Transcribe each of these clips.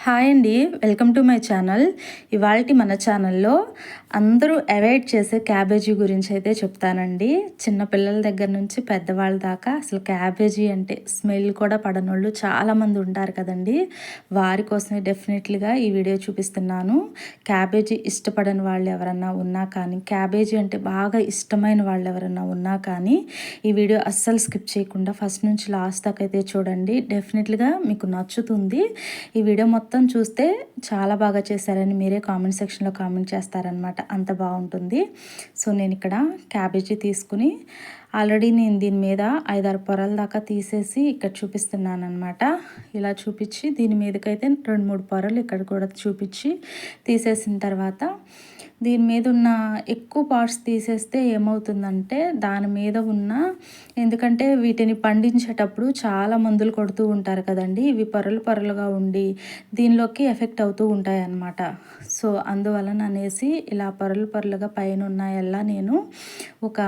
Hi అండి, welcome to my channel. ఇవాల్టి మన ఛానల్లో అందరూ అవాయిడ్ చేసే క్యాబేజీ గురించి అయితే చెప్తానండి. చిన్నపిల్లల దగ్గర నుంచి పెద్దవాళ్ళ దాకా అసలు క్యాబేజీ అంటే స్మెల్ కూడా పడనోళ్ళు చాలామంది ఉంటారు కదండి. వారి కోసమే డెఫినెట్లీగా ఈ వీడియో చూపిస్తున్నాను. క్యాబేజీ ఇష్టపడని వాళ్ళు ఎవరన్నా ఉన్నా కానీ, క్యాబేజీ అంటే బాగా ఇష్టమైన వాళ్ళు ఎవరన్నా ఉన్నా కానీ ఈ వీడియో అస్సలు స్కిప్ చేయకుండా ఫస్ట్ నుంచి లాస్ట్ దాకా అయితే చూడండి. డెఫినెట్లీగా మీకు నచ్చుతుంది. ఈ వీడియో మొత్తం చూస్తే చాలా బాగా చేశారని మీరే కామెంట్ సెక్షన్లో కామెంట్ చేస్తారనమాట. అంత బాగుంటుంది. సో నేను ఇక్కడ క్యాబేజీ తీసుకుని ఆల్రెడీ నేను దీని మీద 5-6 పొరల దాకా తీసేసి ఇక్కడ చూపిస్తున్నాను అనమాట. ఇలా చూపించి దీని మీదకైతే 2-3 పొరలు ఇక్కడ కూడా చూపించి తీసేసిన తర్వాత దీని మీద ఉన్న ఎక్కువ పార్ట్స్ తీసేస్తే ఏమవుతుందంటే దాని మీద ఉన్న, ఎందుకంటే వీటిని పండించేటప్పుడు చాలా మందులు కొడుతూ ఉంటారు కదండి. ఇవి పొరలు పొరలుగా ఉండి దీనిలోకి ఎఫెక్ట్ అవుతూ ఉంటాయి అన్నమాట. సో అందువలన అనేసి ఇలా పొరలు పొరలుగా పైన ఉన్నాయల్లా నేను ఒక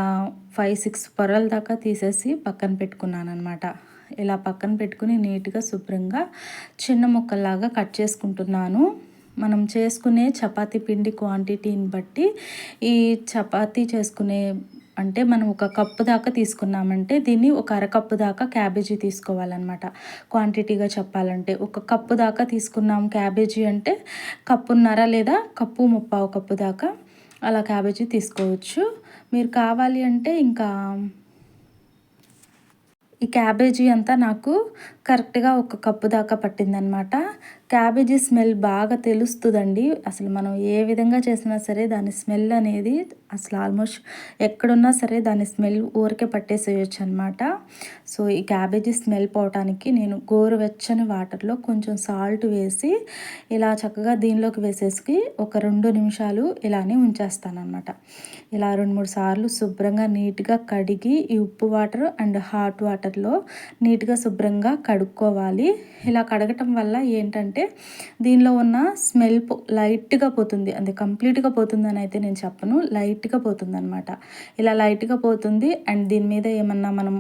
5-6 పొరల దాకా తీసేసి పక్కన పెట్టుకున్నాను అనమాట. ఇలా పక్కన పెట్టుకుని నీట్గా శుభ్రంగా చిన్న ముక్కల్లాగా కట్ చేసుకుంటున్నాను. మనం చేసుకునే చపాతీ పిండి క్వాంటిటీని బట్టి ఈ చపాతీ చేసుకునే, అంటే మనం ఒక కప్పు దాకా తీసుకున్నామంటే దీన్ని ఒక అరకప్పు దాకా క్యాబేజీ తీసుకోవాలన్నమాట. క్వాంటిటీగా చెప్పాలంటే ఒక కప్పు దాకా తీసుకున్నాం క్యాబేజీ అంటే కప్పున్నర లేదా కప్పు ముప్పావు కప్పు దాకా అలా క్యాబేజీ తీసుకోవచ్చు. మీరు కావాలి అంటే ఇంకా ఈ క్యాబేజీ అంతా నాకు కరెక్ట్గా ఒక కప్పు దాకా పట్టిందనమాట. క్యాబేజీ స్మెల్ బాగా తెలుస్తుందండి. అసలు మనం ఏ విధంగా చేసినా సరే దాని స్మెల్ అనేది అసలు ఆల్మోస్ట్ ఎక్కడున్నా సరే దాని స్మెల్ ఊరికే పట్టేసేయచ్చు అనమాట. సో ఈ క్యాబేజీ స్మెల్ పోవటానికి నేను గోరువెచ్చని వాటర్లో కొంచెం సాల్ట్ వేసి ఇలా చక్కగా దీనిలోకి వేసేసి ఒక 2 నిమిషాలు ఇలానే ఉంచేస్తానమాట. ఇలా 2-3 సార్లు శుభ్రంగా నీట్గా కడిగి ఈ ఉప్పు వాటర్ అండ్ హాట్ వాటర్లో నీట్గా శుభ్రంగా కడుక్కోవాలి. ఇలా కడగటం వల్ల ఏంటంటే దీనిలో ఉన్న స్మెల్ లైట్గా పోతుంది. అది కంప్లీట్గా పోతుందని అయితే నేను చెప్పను, లైట్గా పోతుంది అనమాట. ఇలా లైట్గా పోతుంది. అండ్ దీని మీద ఏమన్నా మనం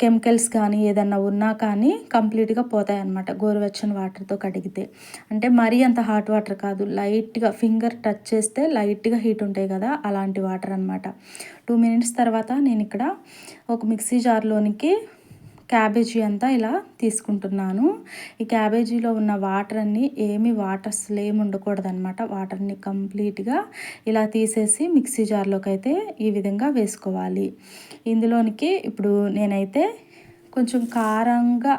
కెమికల్స్ కానీ ఏదన్నా ఉన్నా కానీ కంప్లీట్గా పోతాయి అన్నమాట గోరువెచ్చని వాటర్తో కడిగితే. అంటే మరీ అంత హాట్ వాటర్ కాదు, లైట్గా ఫింగర్ టచ్ చేస్తే లైట్గా హీట్ ఉంటాయి కదా, అలాంటి వాటర్ అనమాట. 2 మినిట్స్ తర్వాత నేను ఇక్కడ ఒక మిక్సీ జార్లోనికి క్యాబేజీ అంతా ఇలా తీసుకుంటున్నాను. ఈ క్యాబేజీలో ఉన్న వాటర్ అన్నీ వాటర్ అసలు ఏమి ఉండకూడదు అనమాట. వాటర్ని కంప్లీట్గా ఇలా తీసేసి మిక్సీ జార్లోకి అయితే ఈ విధంగా వేసుకోవాలి. ఇందులోనికి ఇప్పుడు నేనైతే కొంచెం కారంగా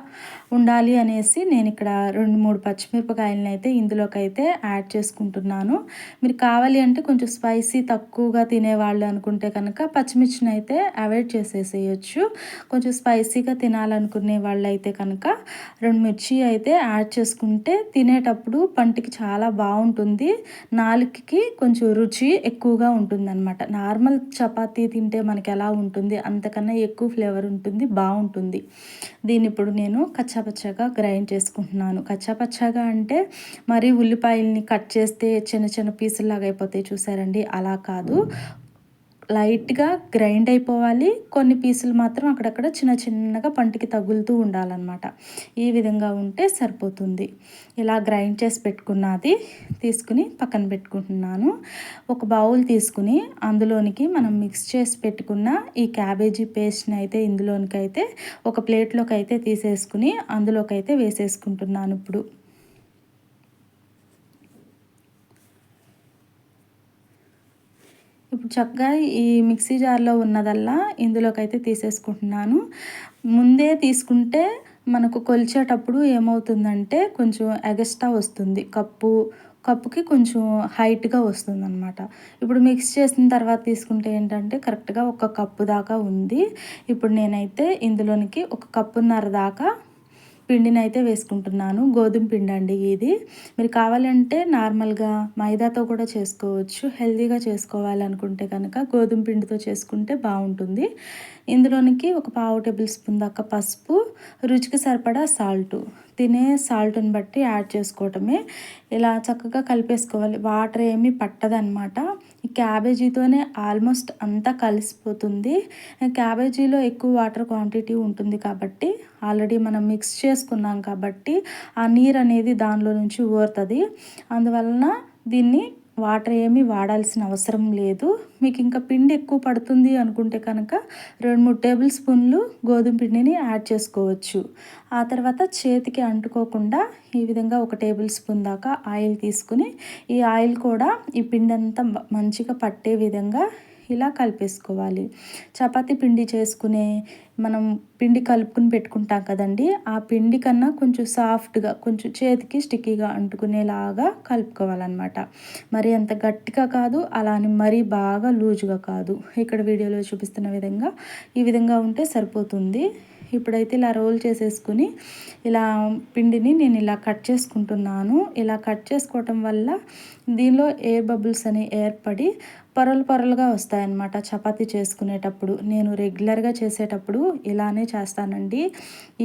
ఉండాలి అనేసి నేను ఇక్కడ 2-3 పచ్చిమిరపకాయలని అయితే ఇందులోకి అయితే యాడ్ చేసుకుంటున్నాను. మీరు కావాలి అంటే కొంచెం స్పైసీ తక్కువగా తినేవాళ్ళు అనుకుంటే కనుక పచ్చిమిర్చిని అయితే అవాయిడ్ చేసేసేయచ్చు. కొంచెం స్పైసీగా తినాలనుకునే వాళ్ళు అయితే కనుక 2 మిర్చి అయితే యాడ్ చేసుకుంటే తినేటప్పుడు పంటికి చాలా బాగుంటుంది. నాలుకకి కొంచెం రుచి ఎక్కువగా ఉంటుందన్నమాట. నార్మల్ చపాతీ తింటే మనకి ఎలా ఉంటుంది అంతకన్నా ఎక్కువ ఫ్లేవర్ ఉంటుంది, బాగుంటుంది. దీన్ని ఇప్పుడు నేను కచ్చాపచ్చాగా గ్రైండ్ చేసుకుంటున్నాను. కచ్చాపచ్చాగా అంటే మరి ఉల్లిపాయల్ని కట్ చేస్తే చిన్న చిన్న పీసుల్లాగా అయిపోతాయి చూసారండి, అలా కాదు. లైట్గా గ్రైండ్ అయిపోవాలి. కొన్ని పీసులు మాత్రం అక్కడక్కడ చిన్న చిన్నగా పంటికి తగులుతూ ఉండాలన్నమాట. ఈ విధంగా ఉంటే సరిపోతుంది. ఇలా గ్రైండ్ చేసి పెట్టుకున్నది తీసుకుని పక్కన పెట్టుకుంటున్నాను. ఒక బౌల్ తీసుకుని అందులోనికి మనం మిక్స్ చేసి పెట్టుకున్న ఈ క్యాబేజీ పేస్ట్ని అయితే ఇందులోనికి అయితే ఒక ప్లేట్లోకి అయితే తీసేసుకుని అందులోకి అయితే వేసేసుకుంటున్నాను. ఇప్పుడు చక్కగా ఈ మిక్సీ జార్లో ఉన్నదల్లా ఇందులోకి అయితే తీసేసుకుంటున్నాను. ముందే తీసుకుంటే మనకు కొలిచేటప్పుడు ఏమవుతుందంటే కొంచెం ఎగస్ట్రా వస్తుంది, కప్పుకి కొంచెం హైట్గా వస్తుందన్నమాట. ఇప్పుడు మిక్స్ చేసిన తర్వాత తీసుకుంటే ఏంటంటే కరెక్ట్గా ఒక కప్పు దాకా ఉంది. ఇప్పుడు నేనైతే ఇందులోనికి ఒక కప్పున్నర దాకా పిండిని అయితే వేసుకుంటున్నాను. గోధుమ పిండి అండి ఇది. మీరు కావాలంటే నార్మల్గా మైదాతో కూడా చేసుకోవచ్చు. హెల్తీగా చేసుకోవాలనుకుంటే కనుక గోధుమ పిండితో చేసుకుంటే బాగుంటుంది. ఇందులోనికి ఒక 1/2 టేబుల్ స్పూన్ దాకా పసుపు, రుచికి సరిపడా సాల్టు, తినే సాల్ట్ని బట్టి యాడ్ చేసుకోవటమే. ఇలా చక్కగా కలిపేసుకోవాలి. వాటర్ ఏమీ పట్టదనమాట. ఈ క్యాబేజీతోనే ఆల్మోస్ట్ అంతా కలిసిపోతుంది. క్యాబేజీలో ఎక్కువ వాటర్ క్వాంటిటీ ఉంటుంది కాబట్టి ఆల్రెడీ మనం మిక్స్ చేసుకున్నాం కాబట్టి ఆ నీరు అనేది దానిలో నుంచి ఊరుతుంది. అందువలన దీన్ని వాటర్ ఏమీ వాడాల్సిన అవసరం లేదు. మీకు ఇంకా పిండి ఎక్కువ పడుతుంది అనుకుంటే కనుక 2-3 టేబుల్ స్పూన్లు గోధుమ పిండిని యాడ్ చేసుకోవచ్చు. ఆ తర్వాత చేతికి అంటుకోకుండా ఈ విధంగా 1 టేబుల్ స్పూన్ దాకా ఆయిల్ తీసుకుని ఈ ఆయిల్ కూడా ఈ పిండి అంతా మంచిగా పట్టే విధంగా ఇలా కలిపేసుకోవాలి. చపాతీ పిండి చేసుకునే మనం పిండి కలుపుకుని పెట్టుకుంటాం కదండి, ఆ పిండి కన్నా కొంచెం సాఫ్ట్గా, కొంచెం చేతికి స్టిక్కీగా అంటుకునేలాగా కలుపుకోవాలన్నమాట. మరి అంత గట్టిగా కాదు, అలా అని మరీ బాగా లూజుగా కాదు. ఇక్కడ వీడియోలో చూపిస్తున్న విధంగా ఈ విధంగా ఉంటే సరిపోతుంది. ఇప్పుడైతే ఇలా రోల్ చేసేసుకుని ఇలా పిండిని నేను ఇలా కట్ చేసుకుంటున్నాను. ఇలా కట్ చేసుకోవటం వల్ల దీనిలో ఎయిర్ బబుల్స్ అని ఏర్పడి పొరలు పొరలుగా వస్తాయన్నమాట చపాతీ చేసుకునేటప్పుడు. నేను రెగ్యులర్గా చేసేటప్పుడు ఇలానే చేస్తానండి.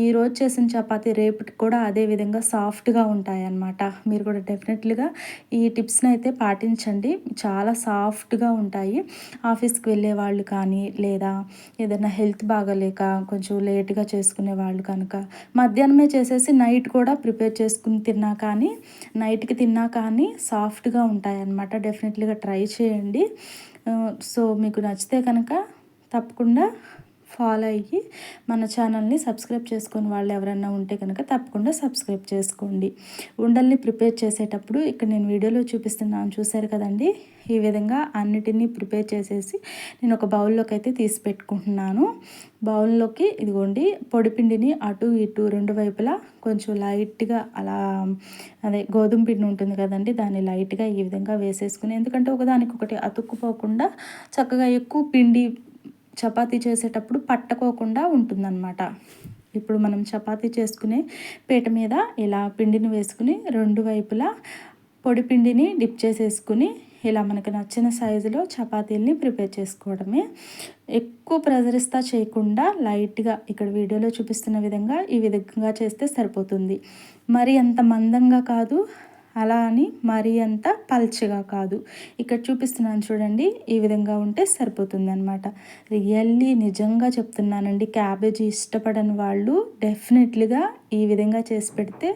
ఈరోజు చేసిన చపాతీ రేపటికి కూడా అదే విధంగా సాఫ్ట్గా ఉంటాయన్నమాట. మీరు కూడా డెఫినెట్లీగా ఈ టిప్స్ని అయితే పాటించండి. చాలా సాఫ్ట్గా ఉంటాయి. ఆఫీస్కి వెళ్ళే వాళ్ళు కానీ, లేదా ఏదైనా హెల్త్ బాగాలేక కొంచెం లేట్గా చేసుకునే వాళ్ళు కనుక మధ్యాహ్నమే చేసేసి నైట్ కూడా ప్రిపేర్ చేసుకుని నైట్కి తిన్నా కానీ సాఫ్ట్గా ఉంటాయన్నమాట. డెఫినెట్లీగా ట్రై చేయండి. సో మీకు నచ్చితే కనుక తప్పకుండా ఫాలో అయ్యి మన ఛానల్ని సబ్స్క్రైబ్ చేసుకొని వాళ్ళు ఎవరైనా ఉంటే కనుక తప్పకుండా సబ్స్క్రైబ్ చేసుకోండి. ఉండల్ని ప్రిపేర్ చేసేటప్పుడు ఇక్కడ నేను వీడియోలో చూపిస్తున్నాను, చూసారు కదండి. ఈ విధంగా అన్నిటినీ ప్రిపేర్ చేసేసి నేను ఒక బౌల్లోకి అయితే తీసి పెట్టుకుంటున్నాను. బౌల్లోకి ఇదిగోండి పొడి పిండిని అటు ఇటు 2 వైపులా కొంచెం లైట్గా అలా గోధుమ పిండి ఉంటుంది కదండి, దాన్ని లైట్గా ఈ విధంగా వేసేసుకుని, ఎందుకంటే ఒకదానికొకటి అతుక్కుపోకుండా చక్కగా ఎక్కువ పిండి చపాతీ చేసేటప్పుడు పట్టకోకుండా ఉంటుందన్నమాట. ఇప్పుడు మనం చపాతీ చేసుకునే పీట మీద ఇలా పిండిని వేసుకుని 2 వైపులా పొడి పిండిని డిప్ చేసేసుకుని ఇలా మనకు నచ్చిన సైజులో చపాతీల్ని ప్రిపేర్ చేసుకోవడమే. ఎక్కువ ప్రెజర్ చేయకుండా లైట్గా ఇక్కడ వీడియోలో చూపిస్తున్న విధంగా ఈ విధంగా చేస్తే సరిపోతుంది. మరి అంత మందంగా కాదు, అలా అని మరీ అంత పల్చగా కాదు. ఇక్కడ చూపిస్తున్నాను చూడండి, ఈ విధంగా ఉంటే సరిపోతుంది అనమాట. రియల్లీ నిజంగా చెప్తున్నానండి, క్యాబేజీ ఇష్టపడని వాళ్ళు డెఫినెట్లీగా ఈ విధంగా చేసి పెడితే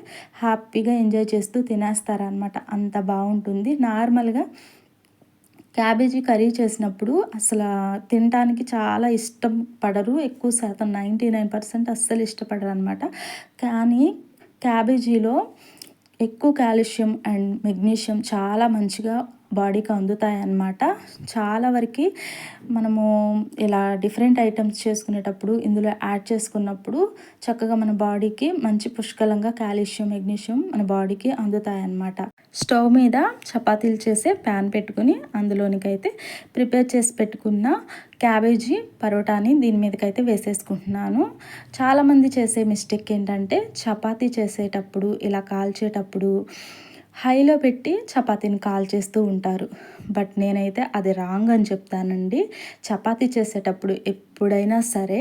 హ్యాపీగా ఎంజాయ్ చేస్తూ తినేస్తారనమాట. అంత బాగుంటుంది. నార్మల్గా క్యాబేజీ కర్రీ చేసినప్పుడు అసలు తినడానికి చాలా ఇష్టపడరు. ఎక్కువ శాతం 99% అస్సలు ఇష్టపడరు అనమాట. కానీ క్యాబేజీలో ఎక్కువ కాల్షియం అండ్ మెగ్నీషియం చాలా మంచిగా బాడీకి అందుతాయన్నమాట. చాలా వరకు మనము ఇలా డిఫరెంట్ ఐటమ్స్ చేసుకునేటప్పుడు ఇందులో యాడ్ చేసుకున్నప్పుడు చక్కగా మన బాడీకి మంచి పుష్కలంగా కాల్షియం, మెగ్నీషియం మన బాడీకి అందుతాయన్నమాట. స్టవ్ మీద చపాతీలు చేసే ప్యాన్ పెట్టుకుని అందులోనికైతే ప్రిపేర్ చేసి పెట్టుకున్న క్యాబేజీ పరోటాని దీని మీదకైతే వేసేసుకుంటున్నాను. చాలామంది చేసే మిస్టేక్ ఏంటంటే చపాతీ చేసేటప్పుడు ఇలా కాల్చేటప్పుడు హైలో పెట్టి చపాతీని కాల్చేస్తూ ఉంటారు. బట్ నేనైతే అది రాంగ్ అని చెప్తానండి. చపాతీ చేసేటప్పుడు ఎప్పుడైనా సరే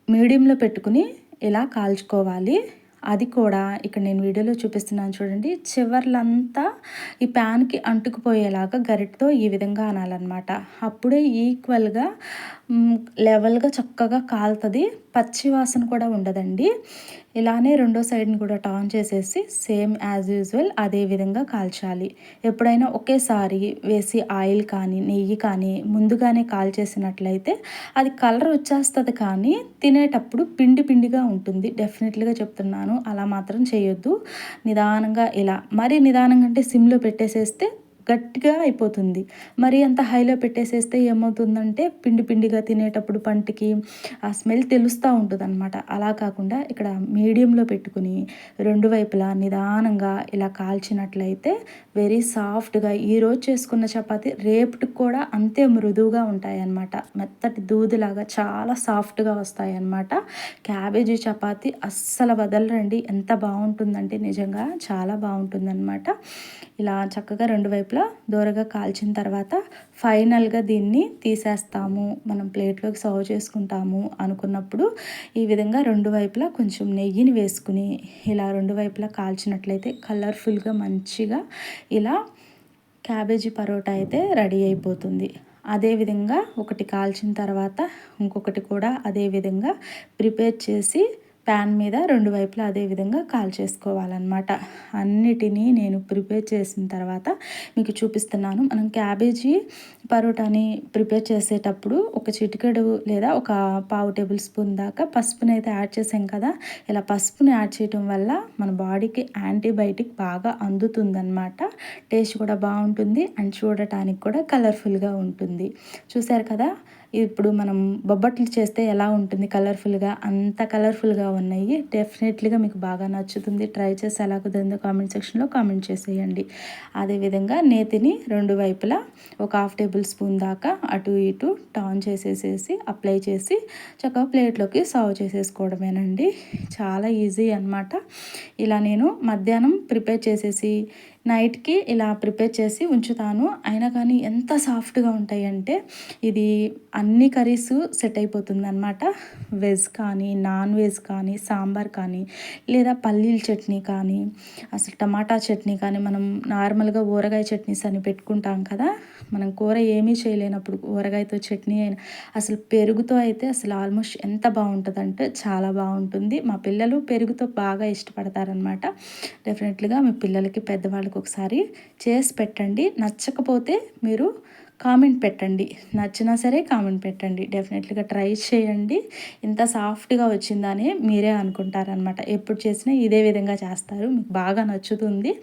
మీడియంలో పెట్టుకుని ఇలా కాల్చుకోవాలి. అది కూడా ఇక్కడ నేను వీడియోలో చూపిస్తున్నాను చూడండి, చివర్లంతా ఈ ప్యాన్కి అంటుకుపోయేలాగా గరిటతో ఈ విధంగా అనాలన్నమాట. అప్పుడే ఈక్వల్గా లెవెల్గా చక్కగా కాలుతుంది, పచ్చి వాసన కూడా ఉండదండి. ఇలానే రెండో సైడ్ని కూడా టర్న్ చేసేసి సేమ్ యాజ్ యూజువల్ అదే విధంగా కాల్చాలి. ఎప్పుడైనా ఒకేసారి వేసి ఆయిల్ కానీ నెయ్యి కానీ ముందుగానే కాల్చేసినట్లయితే అది కలర్ వచ్చేస్తుంది, కానీ తినేటప్పుడు పిండి పిండిగా ఉంటుంది. డెఫినెట్లీగా చెప్తున్నాను, అలా మాత్రం చేయొద్దు. నిదానంగా ఇలా, మరీ నిదానంగా అంటే సిమ్లో పెట్టేసేస్తే గట్టిగా అయిపోతుంది. మరి అంత హైలో పెట్టేసేస్తే ఏమవుతుందంటే పిండి పిండిగా తినేటప్పుడు పంటికి ఆ స్మెల్ తెలుస్తూ ఉంటుంది అనమాట. అలా కాకుండా ఇక్కడ మీడియంలో పెట్టుకుని 2 వైపులా నిదానంగా ఇలా కాల్చినట్లయితే వెరీ సాఫ్ట్గా ఈరోజు చేసుకున్న చపాతి రేపటికి కూడా అంతే మృదువుగా ఉంటాయన్నమాట. మెత్తటి దూదిలాగా చాలా సాఫ్ట్గా వస్తాయన్నమాట. క్యాబేజీ చపాతి అస్సలు వదలరండి, ఎంత బాగుంటుందంటే నిజంగా చాలా బాగుంటుందన్నమాట. ఇలా చక్కగా 2 వైపులా దూరగా కాల్చిన తర్వాత ఫైనల్గా దీన్ని తీసేస్తాము, మనం ప్లేట్లోకి సర్వ్ చేసుకుంటాము అనుకున్నప్పుడు ఈ విధంగా 2 వైపులా కొంచెం నెయ్యిని వేసుకుని ఇలా 2 వైపులా కాల్చినట్లయితే కలర్ఫుల్గా మంచిగా ఇలా క్యాబేజీ పరోటా అయితే రెడీ అయిపోతుంది. అదేవిధంగా ఒకటి కాల్చిన తర్వాత ఇంకొకటి కూడా అదే విధంగా ప్రిపేర్ చేసి ప్యాన్ మీద 2 వైపులా అదే విధంగా కాల్చేసుకోవాలన్నమాట. అన్నిటినీ నేను ప్రిపేర్ చేసిన తర్వాత మీకు చూపిస్తున్నాను. మనం క్యాబేజీ పరోటాని ప్రిపేర్ చేసేటప్పుడు ఒక చిటికెడు లేదా ఒక పావు టేబుల్ స్పూన్ దాకా పసుపునైతే యాడ్ చేసాం కదా! ఇలా పసుపుని యాడ్ చేయటం వల్ల మన బాడీకి యాంటీబయాటిక్ బాగా అందుతుందన్నమాట. టేస్ట్ కూడా బాగుంటుంది అండ్ చూడటానికి కూడా కలర్ఫుల్గా ఉంటుంది. చూసారు కదా! ఇప్పుడు మనం బొబ్బట్లు చేస్తే ఎలా ఉంటుంది కలర్ఫుల్గా, అంత కలర్ఫుల్గా ఉన్నాయి. డెఫినెట్లీగా మీకు బాగా నచ్చుతుంది. ట్రై చేసి ఎలా కుదిరిందో కామెంట్ సెక్షన్లో కామెంట్ చేసేయండి. అదేవిధంగా నేతిని 2 వైపులా ఒక హాఫ్ టేబుల్ స్పూన్ దాకా అటు ఇటు టర్న్ చేసేసేసి అప్లై చేసి చక్కగా ప్లేట్లోకి సర్వ్ చేసేసుకోవడమేనండి. చాలా ఈజీ అనమాట. ఇలా నేను మధ్యాహ్నం ప్రిపేర్ చేసేసి నైట్కి ఇలా ప్రిపేర్ చేసి ఉంచుతాను. అయినా కానీ ఎంత సాఫ్ట్గా ఉంటాయంటే ఇది అన్ని కర్రీస్ సెట్ అయిపోతుంది అనమాట. వెజ్ కానీ, నాన్ వెజ్ కానీ, సాంబార్ కానీ, లేదా పల్లీల చట్నీ కానీ, అసలు టమాటా చట్నీ కానీ, మనం నార్మల్గా ఊరగాయ చట్నీస్ అని పెట్టుకుంటాం కదా, మనం కూర ఏమీ చేయలేనప్పుడు ఊరగాయతో చట్నీ అయినా అసలు పెరుగుతో అయితే అసలు ఆల్మోస్ట్ ఎంత బాగుంటుందంటే చాలా బాగుంటుంది. మా పిల్లలు పెరుగుతో బాగా ఇష్టపడతారనమాట. డెఫినెట్లీగా మీ పిల్లలకి పెద్దవాళ్ళకి ఒకసారి చేసి పెట్టండి. నచ్చకపోతే మీరు కామెంట్ పెట్టండి. నచ్చినా సరే కామెంట్ పెట్టండి. డెఫినెట్లీగా ట్రై చేయండి. ఇంత సాఫ్ట్గా వచ్చిందని మీరే అనుకుంటారనమాట. ఎప్పుడు చేసినా ఇదే విధంగా చేస్తారు. మీకు బాగా నచ్చుతుంది.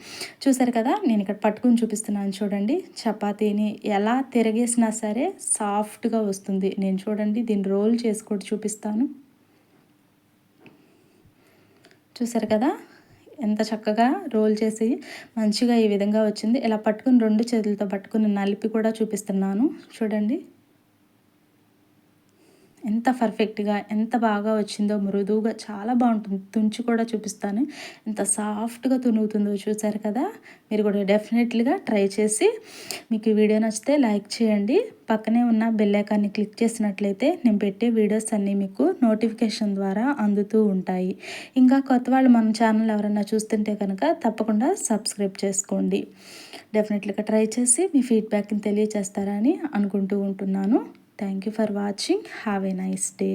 చూసారు కదా, నేను ఇక్కడ పట్టుకుని చూపిస్తున్నాను చూడండి. చపాతీని ఎలా తిరగేసినా సరే సాఫ్ట్గా వస్తుంది. నేను చూడండి దీన్ని రోల్ చేసి కూడా చూపిస్తాను. చూసారు కదా ఎంత చక్కగా రోల్ చేసి మంచిగా ఈ విధంగా వచ్చింది. ఇలా పట్టుకుని 2 చేతులతో పట్టుకుని నలిపి కూడా చూపిస్తున్నాను చూడండి. ఎంత పర్ఫెక్ట్గా ఎంత బాగా వచ్చిందో, మృదువుగా చాలా బాగుంటుంది. తుంచి కూడా చూపిస్తాను ఎంత సాఫ్ట్గా తునుగుతుందో. చూసారు కదా, మీరు కూడా డెఫినెట్లీగా ట్రై చేసి మీకు ఈ వీడియో నచ్చితే లైక్ చేయండి. పక్కనే ఉన్న బెల్ ఐకాన్ని క్లిక్ చేసినట్లయితే నేను పెట్టే వీడియోస్ అన్నీ మీకు నోటిఫికేషన్ ద్వారా అందుతూ ఉంటాయి. ఇంకా కొత్త వాళ్ళు మన ఛానల్ ఎవరైనా చూస్తుంటే కనుక తప్పకుండా సబ్స్క్రైబ్ చేసుకోండి. డెఫినెట్లీగా ట్రై చేసి మీ ఫీడ్బ్యాక్ని తెలియజేస్తారని అనుకుంటూ ఉంటున్నాను. Thank you for watching. Have a nice day.